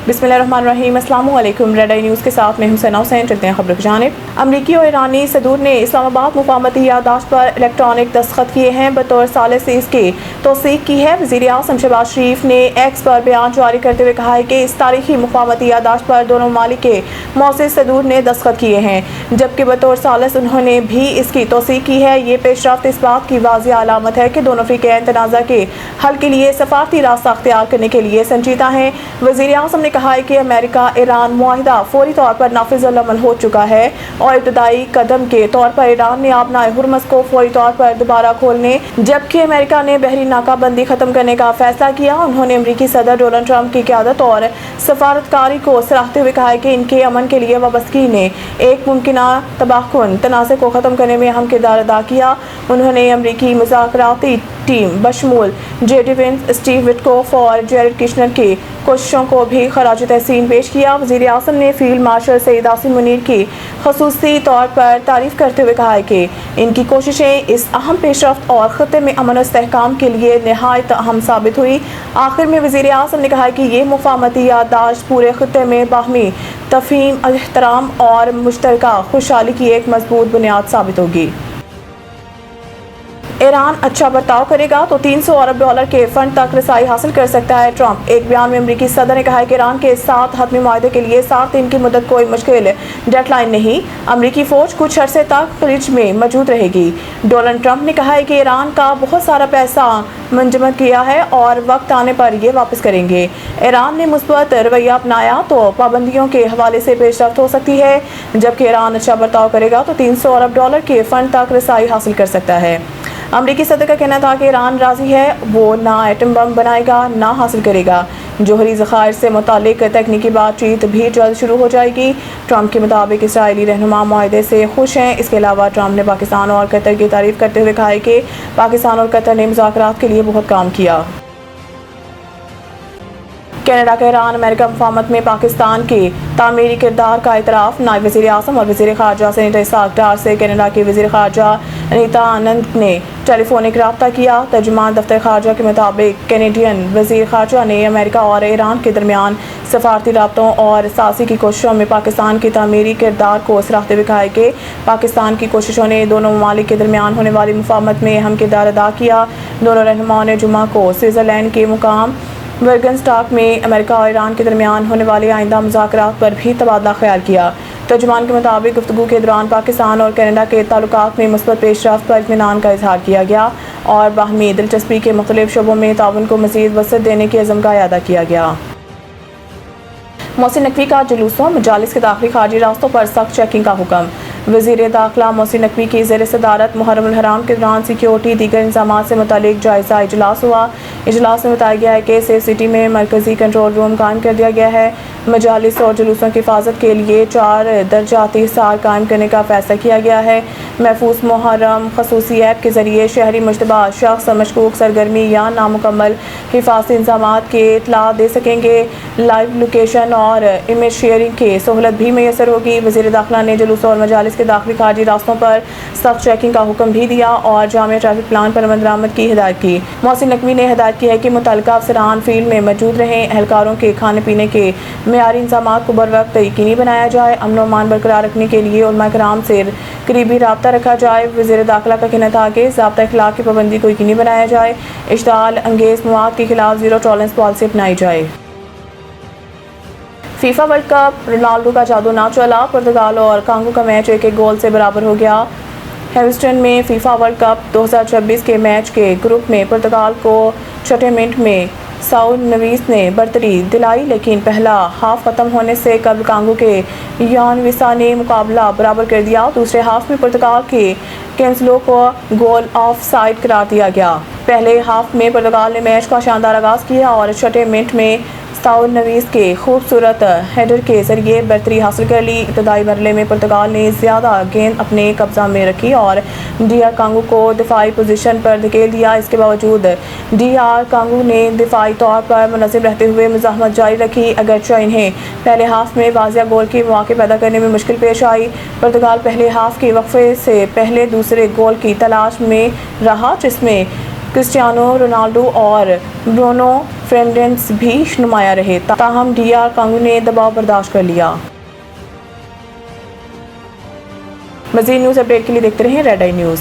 बिस्मिल्लाहिर्रहमानिर्रहीम। अस्सलाम वालेकुम। रेड आई न्यूज़ के साथ मैं हुसैना हुसैन। चलते हैं खबर की जानिब। अमरीकी और ईरानी सदूर ने इस्लामाबाद मुफाहमती याददाश्त पर इलेक्ट्रॉनिक दस्तखत किए हैं। बतौर सालिस से इसकी तौसीक की है। वज़ीर आज़म शहबाज शरीफ ने एक्स पर बयान जारी करते हुए कहा है कि इस तारीखी मुफाहमती याददाश्त पर दोनों ममालिक के मौसूस सदूर ने दस्तखत किए हैं, जबकि बतौर सालिस उन्होंने भी इसकी तौसीक की है। ये पेशरफ्त इस बात की वाज़िह अलामत है कि दोनों फ़रीक़ैन तनाज़ा के हल के लिए सफारती रास्ता अख्तियार करने के लिए संजीदा हैं। वज़ीर आज़म ने कहा है कि अमेरिका ईरान मुआहिदा फौरी तौर पर नाफिज़-उल-अमल हो चुका है और इब्तदाई कदम के तौर पर ईरान ने आबनाए हुर्मुज़ को फौरी तौर पर दोबारा खोलने, जबकि अमेरिका ने बहरी नाकाबंदी ख़त्म करने का फैसला किया। उन्होंने अमरीकी सदर डोनाल्ड ट्रंप की क़यादत और सफारतकारी को सराहते हुए कहा है कि इनके अमन के लिए वाबस्तगी ने एक मुमकिना तबाहकुन तनाज़े को ख़त्म करने में अहम किरदार अदा किया। उन्होंने अमरीकी मुज़ाकराती टीम बशमूल जे.डी. वेंस, स्टीव विटकोफ और जेरेड किशनर की कोशिशों को भी खराज तहसीन पेश किया। वज़ीर आज़म ने फील्ड मार्शल सईद आसिम मुनीर की ख़ुसूसी तौर पर तारीफ़ करते हुए कहा है कि इनकी कोशिशें इस अहम पेशरफ्त और ख़त्ते में अमन और इस्तेहकाम के लिए नहायत अहम साबित हुई। आखिर में वज़ीर आज़म ने कहा कि ये मुफाहमती याददाश्त पूरे ख़त्ते में बाहमी तफ़हीम, एहतराम और मुश्तरका खुशहाली की एक मजबूत बुनियाद साबित होगी। ईरान अच्छा बर्ताव करेगा तो $300 अरब के फंड तक रसाई हासिल कर सकता है। ट्रंप। एक बयान में अमरीकी सदर ने कहा है कि ईरान के साथ हतमी मुआहदे के लिए 7 दिन की मुद्दत कोई मुश्किल डेडलाइन नहीं। अमरीकी फौज कुछ अरसे तक खलीज में मौजूद रहेगी। डोनाल्ड ट्रंप ने कहा है कि ईरान का बहुत सारा पैसा मंजमद किया है और वक्त आने पर ये वापस करेंगे। ईरान ने मुस्बत रवैया अपनाया तो पाबंदियों के हवाले से पेशरफ्त हो सकती है, जबकि ईरान अच्छा बर्ताव करेगा तो $300 अरब के फंड तक रसाई हासिल कर सकता है। अमरीकी सदर का कहना था कि ईरान राजी है, वो ना एटम बम बनाएगा ना हासिल करेगा। जोहरी ज़खायर से मुतालिक तकनीकी बातचीत भी जल्द शुरू हो जाएगी। ट्रंप के मुताबिक इसराइली रहनुमा मुआहदे से खुश हैं। इसके अलावा ट्रंप ने पाकिस्तान और कतर की तारीफ करते हुए कहा है कि पाकिस्तान और कतर ने मुज़ाकरात के लिए बहुत काम किया। कनाडा का ईरान अमेरिका मुफाहमत में पाकिस्तान के तामीरी किरदार का इतराफ़। नायब वज़ीर आज़म और वज़ीर ख़ारजा सेनेटर इसहाक़ डार से कनाडा के वज़ीर ख़ारजा अनीता आनंद ने टेलीफोनिक रब्ता किया। तर्जुमान दफ्तर ख़ारजा के मुताबिक कैनेडियन वज़ीर ख़ारजा ने अमेरिका और ईरान के दरमियान सफारती रब्तों और सासी की कोशिशों में पाकिस्तान की तामीरी किरदार को सराहते हुए कहा है कि पाकिस्तान की कोशिशों ने दोनों ममालिक के दरमियान होने वाली मुफाहमत में अहम किरदार अदा किया। दोनों रहनुमाओं ने जुमा को स्विट्ज़रलैंड के मुकाम बर्गनस्टाक में अमेरिका और ईरान के दरमियान होने वाले आइंदा मुज़ाकरात पर भी तबादला ख्याल किया। तर्जुमान के मुताबिक गुफ्तगू के दौरान पाकिस्तान और कनाडा के ताल्लुकात में मुस्बत पेशरफ्त पर इत्मीनान का इजहार किया गया और बाहमी दिलचस्पी के मुख्तलिफ शोबों में ताउन को मज़ीद वसअत देने के अज़्म का इआदा किया गया। मोहसिन नकवी का जुलूसों मजालिस के दाखिली खारजी रास्तों पर सख्त चेकिंग का हुक्म। वज़ीर दाखिला मोहसिन नकवी की ज़ेर सदारत मुहर्रम उल हराम के दौरान सिक्योरिटी दीगर इंतज़ामात से मुतालिक जायज़ा इजलास हुआ। इजलास में बताया गया है कि सेफ सिटी में मरकज़ी कंट्रोल रूम कायम कर दिया गया है। मजालिस और जुलूसों की हिफाजत के लिए 4 दर्जाती हिसार कायम करने का फैसला किया गया है। महफूज मुहर्रम खसूसी ऐप के ज़रिए शहरी मुश्तबा शख्स मशकूक सरगर्मी या नामुकम्मल हिफाजती इंतज़ामात के इत्तला दे सकेंगे। लाइव लोकेशन और इमेज शेयरिंग की सहूलत भी मैसर होगी। वज़ीर दाखिला ने जुलूसों और मजालिस के दाखिली खारजी रास्तों पर सख्त चेकिंग का हुक्म भी दिया और जामिया ट्रैफिक प्लान पर अमल दरामद की हिदायत की। मोहसिन नकवी ने हिदायत की है कि मुतल्लिका अफसरान फील्ड में मौजूद रहें। एहलकारों के खाने पीने के मेयारी इंतज़ामात को बर वक्त यकीनी बनाया जाए। अमन व अमान बरकरार रखने के लिए उलमा कराम से करीबी रब्ता रखा जाए। वज़ीर दाखिला का कहना था कि ज़ाब्ता इखलाक की पाबंदी को यकीनी बनाया जाए। इश्ताल अंगेज़ मवाद के खिलाफ ज़ीरो टॉलरेंस पॉलिसी अपनाई जाए। फीफा वर्ल्ड कप रोनाल्डो का जादू ना चला। पुर्तगाल और कांगो का मैच 1-1 गोल से बराबर हो गया। ह्यूस्टन में फीफा वर्ल्ड कप 2026 के मैच के ग्रुप में पुर्तगाल को छठे मिनट में साउल नवीस ने बरतरी दिलाई, लेकिन पहला हाफ ख़त्म होने से कबल कांगो के यान विसा ने मुकाबला बराबर कर दिया। दूसरे हाफ में पुर्तगाल के कैंसलो को गोल ऑफ साइड करार दिया गया। पहले हाफ में पुर्तगाल ने मैच का शानदार आगाज़ किया और छठे मिनट में साउल नवीस के खूबसूरत हेडर के जरिए बरतरी हासिल कर ली। इब्तदाई मरहले में पुर्तगाल ने ज़्यादा गेंद अपने कब्जा में रखी और DR कांगो को दिफाई पोजीशन पर धकेल दिया। इसके बावजूद DR कांगो ने दिफाई तौर पर मुनज़्ज़म रहते हुए मुज़ाहमत जारी रखी। अगरचे इन्हें पहले हाफ में वाज़िया गोल के मौके पैदा करने में मुश्किल पेश आई। पुर्तगाल पहले हाफ के वक्फे से पहले दूसरे गोल की तलाश में रहा, जिसमें کرسٹیانو رونالڈو اور برونو فرنانڈیز بھی نمایاں رہے، تاہم ڈی آر کانگو نے دباؤ برداشت کر لیا۔ مزید نیوز اپڈیٹ کے لیے دیکھتے رہیں ریڈ آئی نیوز۔